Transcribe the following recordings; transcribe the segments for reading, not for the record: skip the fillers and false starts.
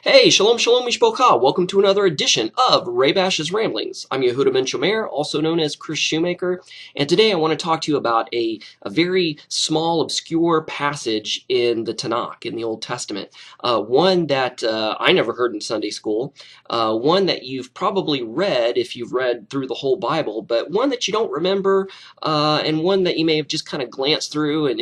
Hey, shalom, shalom, mishpocha. Welcome to another edition of Ray Bash's Ramblings. I'm Yehuda Ben Shomer, also known as Chris Shoemaker, and today I want to talk to you about a very small, obscure passage in the Tanakh, in the Old Testament. One that I never heard in Sunday school, one that you've probably read if you've read through the whole Bible, but one that you don't remember, and one that you may have just kind of glanced through, and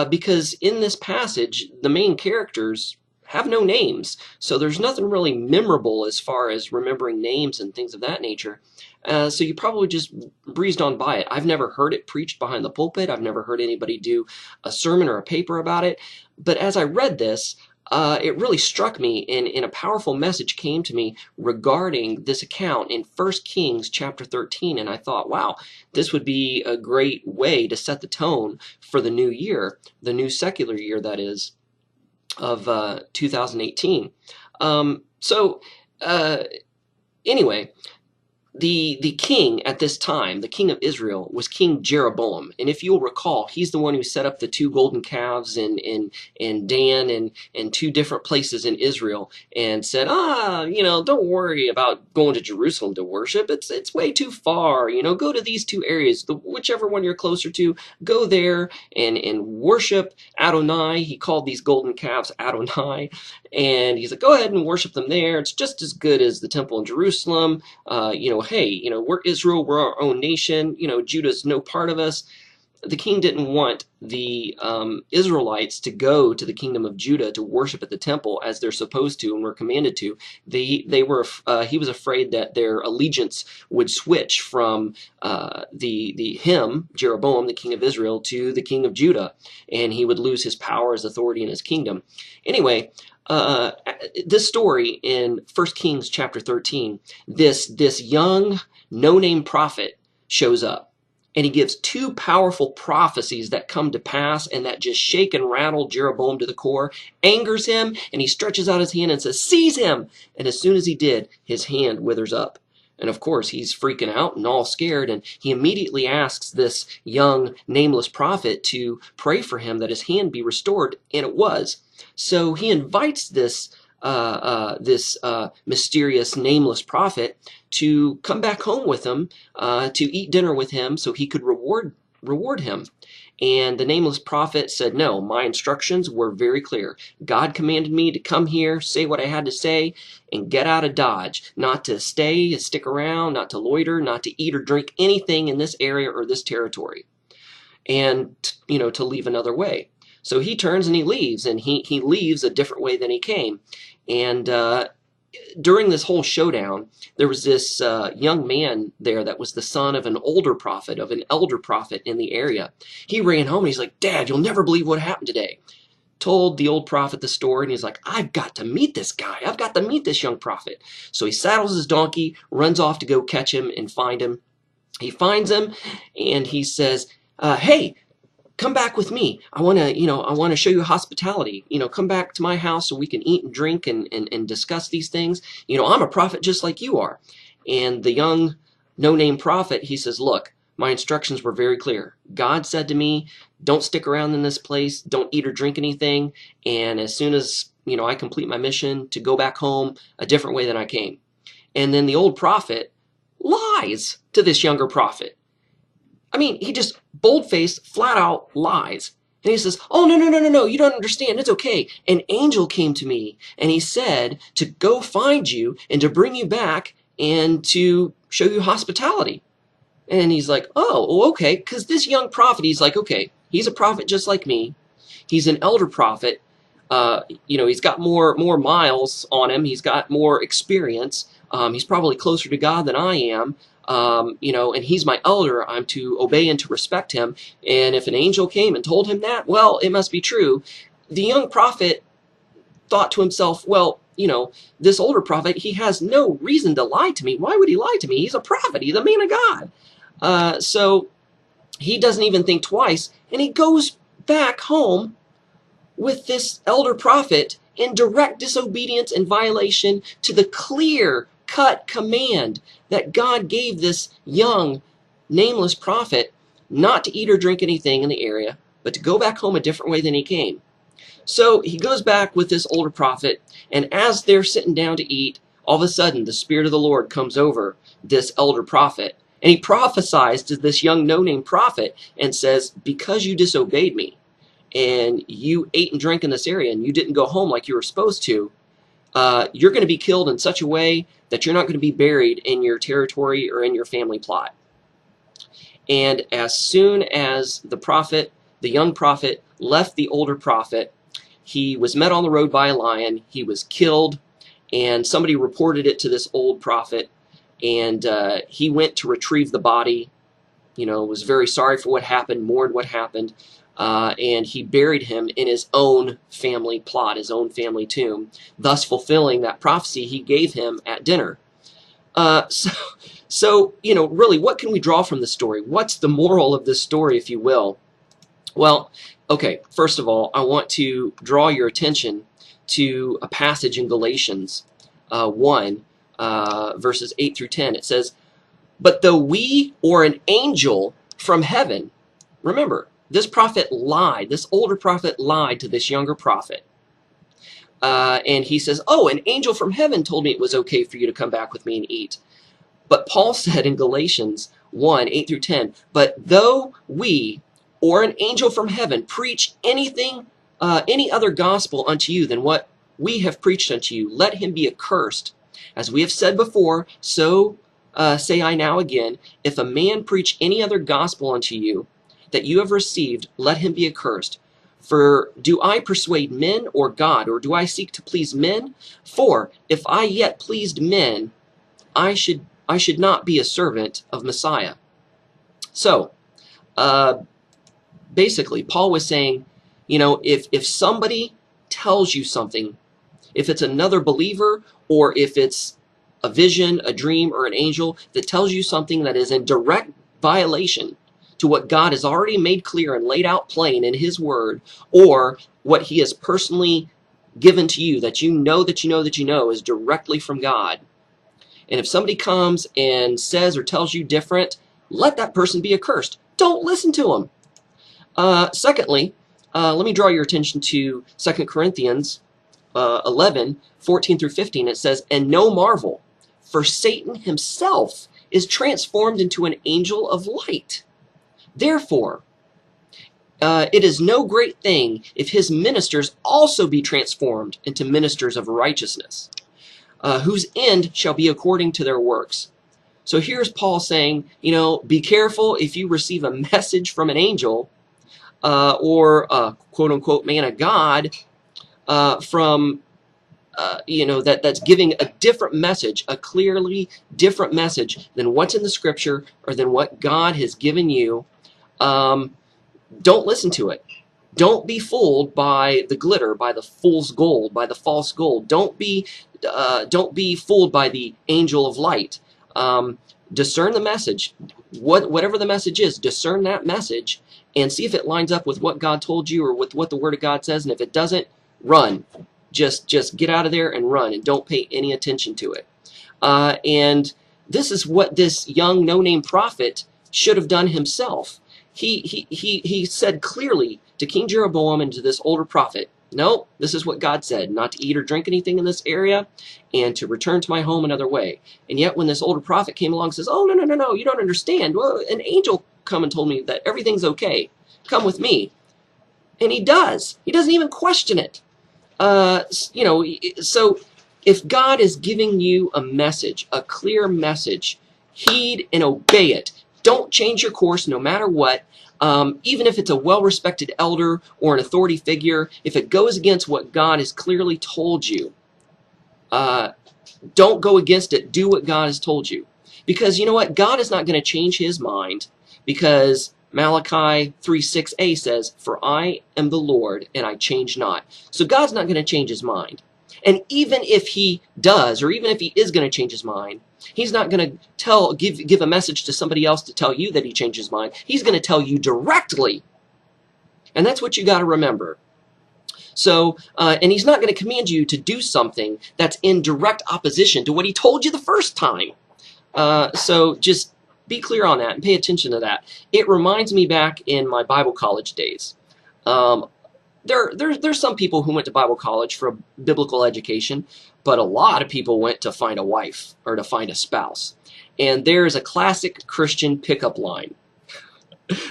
because in this passage, the main characters have no names. So there's nothing really memorable as far as remembering names and things of that nature. So you probably just breezed on by it. I've never heard it preached behind the pulpit. I've never heard anybody do a sermon or a paper about it. But as I read this, it really struck me, and a powerful message came to me regarding this account in 1 Kings chapter 13. And I thought, wow, this would be a great way to set the tone for the new year, the new secular year, that is, of 2018. Anyway, the king at this time, the king of Israel, was King Jeroboam. And if you'll recall, he's the one who set up the two golden calves in Dan and two different places in Israel, and said, don't worry about going to Jerusalem to worship. It's way too far. Go to these two areas, whichever one you're closer to, go there and worship Adonai. He called these golden calves Adonai. And he's like, go ahead and worship them there. It's just as good as the temple in Jerusalem. Hey, we're Israel, we're our own nation. Judah's no part of us. The king didn't want the Israelites to go to the kingdom of Judah to worship at the temple as they're supposed to and were commanded to. He was afraid that their allegiance would switch from him, Jeroboam, the king of Israel, to the king of Judah, and he would lose his power, his authority in his kingdom. Anyway, this story in 1 Kings chapter 13, this young, no-name prophet shows up. And he gives two powerful prophecies that come to pass and that just shake and rattle Jeroboam to the core, angers him, and he stretches out his hand and says, "Seize him!" And as soon as he did, his hand withers up. And of course, he's freaking out and all scared, and he immediately asks this young, nameless prophet to pray for him that his hand be restored, and it was. So he invites this mysterious, nameless prophet to come back home with him, to eat dinner with him so he could reward him. And the nameless prophet said, no, my instructions were very clear. God commanded me to come here, say what I had to say, and get out of Dodge. Not to stick around, not to loiter, not to eat or drink anything in this area or this territory. And, to leave another way. So he turns and he leaves, and he leaves a different way than he came. And during this whole showdown, there was this young man there that was the son of an elder prophet in the area. He ran home and he's like, "Dad, you'll never believe what happened today." Told the old prophet the story, and he's like, "I've got to meet this guy. I've got to meet this young prophet." So he saddles his donkey, runs off to go catch him and find him. He finds him, and he says, "Hey, come back with me. I want to show you hospitality. Come back to my house so we can eat and drink and discuss these things. I'm a prophet just like you are." And the young, no-name prophet, he says, "Look, my instructions were very clear. God said to me, don't stick around in this place, don't eat or drink anything, and as soon as, I complete my mission, to go back home a different way than I came." And then the old prophet lies to this younger prophet. I mean, he just bold-faced, flat-out lies. And he says, "Oh, no, you don't understand. It's okay. An angel came to me, and he said to go find you and to bring you back and to show you hospitality." And he's like, "Oh, okay." Because this young prophet, he's like, okay, he's a prophet just like me. He's an elder prophet. He's got more miles on him. He's got more experience. He's probably closer to God than I am. And he's my elder. I'm to obey and to respect him. And if an angel came and told him that, well, it must be true. The young prophet thought to himself, well, this older prophet, he has no reason to lie to me. Why would he lie to me? He's a prophet. He's a man of God. So he doesn't even think twice, and he goes back home with this elder prophet in direct disobedience and violation to the clear-cut command that God gave this young, nameless prophet not to eat or drink anything in the area, but to go back home a different way than he came. So he goes back with this older prophet, and as they're sitting down to eat, all of a sudden the Spirit of the Lord comes over this elder prophet, and he prophesies to this young no-name prophet and says, because you disobeyed me, and you ate and drank in this area, and you didn't go home like you were supposed to, you're going to be killed in such a way that you're not going to be buried in your territory or in your family plot. And as soon as the young prophet, left the older prophet, he was met on the road by a lion. He was killed, and somebody reported it to this old prophet, and he went to retrieve the body. Was very sorry for what happened, mourned what happened, and he buried him in his own family plot, his own family tomb, thus fulfilling that prophecy he gave him at dinner. So, really, what can we draw from the story? What's the moral of this story, if you will? Well, okay, first of all, I want to draw your attention to a passage in Galatians 1, verses 8 through 10. It says, but though we or an angel from heaven, remember, this prophet lied, this older prophet lied to this younger prophet. And he says, oh, an angel from heaven told me it was okay for you to come back with me and eat. But Paul said in Galatians 1, 8 through 10, but though we or an angel from heaven preach anything, any other gospel unto you than what we have preached unto you, let him be accursed. As we have said before, so say I now again, if a man preach any other gospel unto you that you have received, let him be accursed. For do I persuade men or God, or do I seek to please men? For if I yet pleased men, I should not be a servant of Messiah. So, basically, Paul was saying, if somebody tells you something, if it's another believer, or if it's a vision, a dream, or an angel that tells you something that is in direct violation to what God has already made clear and laid out plain in his word, or what he has personally given to you that you know is directly from God. And if somebody comes and says or tells you different, let that person be accursed. Don't listen to them. Secondly, let me draw your attention to 2 Corinthians 11, 14 through 15. It says, and no marvel, for Satan himself is transformed into an angel of light. Therefore, it is no great thing if his ministers also be transformed into ministers of righteousness, whose end shall be according to their works. So here's Paul saying, be careful if you receive a message from an angel or a quote-unquote man of God from, that's giving a different message, a clearly different message than what's in the scripture or than what God has given you. Don't listen to it. Don't be fooled by the glitter, by the fool's gold, by the false gold. Don't be fooled by the angel of light. Discern the message. Whatever the message is, discern that message and see if it lines up with what God told you or with what the Word of God says. And if it doesn't, run. Just get out of there and run, and don't pay any attention to it. And this is what this young no-name prophet should have done himself. He said clearly to King Jeroboam and to this older prophet, no, this is what God said, not to eat or drink anything in this area, and to return to my home another way. And yet when this older prophet came along and says, oh, no, you don't understand. Well, an angel come and told me that everything's okay. Come with me. And he does. He doesn't even question it. So if God is giving you a message, a clear message, heed and obey it. Don't change your course no matter what. Even if it's a well-respected elder or an authority figure, if it goes against what God has clearly told you, don't go against it. Do what God has told you. Because you know what? God is not going to change his mind, because Malachi 3:6a says, for I am the Lord and I change not. So God's not going to change his mind. And even if he does, or even if he is going to change his mind, he's not going to give a message to somebody else to tell you that he changed his mind. He's going to tell you directly. And that's what you got to remember. So, and he's not going to command you to do something that's in direct opposition to what he told you the first time. So just be clear on that and pay attention to that. It reminds me back in my Bible college days. There's some people who went to Bible college for a biblical education, but a lot of people went to find a wife or to find a spouse. And there's a classic Christian pickup line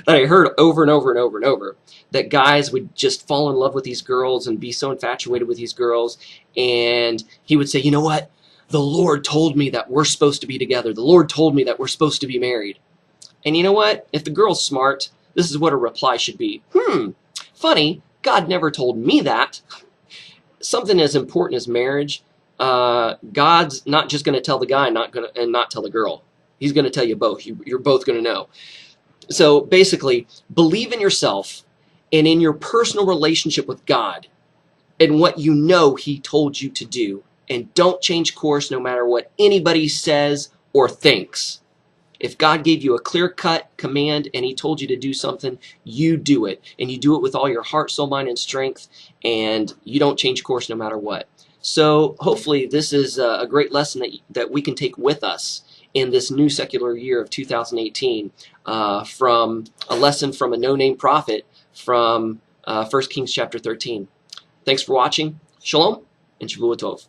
that I heard over and over and over and over, that guys would just fall in love with these girls and be so infatuated with these girls, and he would say, you know what? The Lord told me that we're supposed to be together. The Lord told me that we're supposed to be married. And you know what? If the girl's smart, this is what a reply should be. Funny, God never told me that. Something as important as marriage, God's not just going to tell the guy and not tell the girl. He's going to tell you both. You're both going to know. So basically, believe in yourself and in your personal relationship with God and what you know He told you to do. And don't change course no matter what anybody says or thinks. If God gave you a clear-cut command and He told you to do something, you do it. And you do it with all your heart, soul, mind, and strength. And you don't change course no matter what. So hopefully this is a great lesson that we can take with us in this new secular year of 2018, from a lesson from a no-name prophet from 1 Kings chapter 13. Thanks for watching. Shalom and Shavua Tov.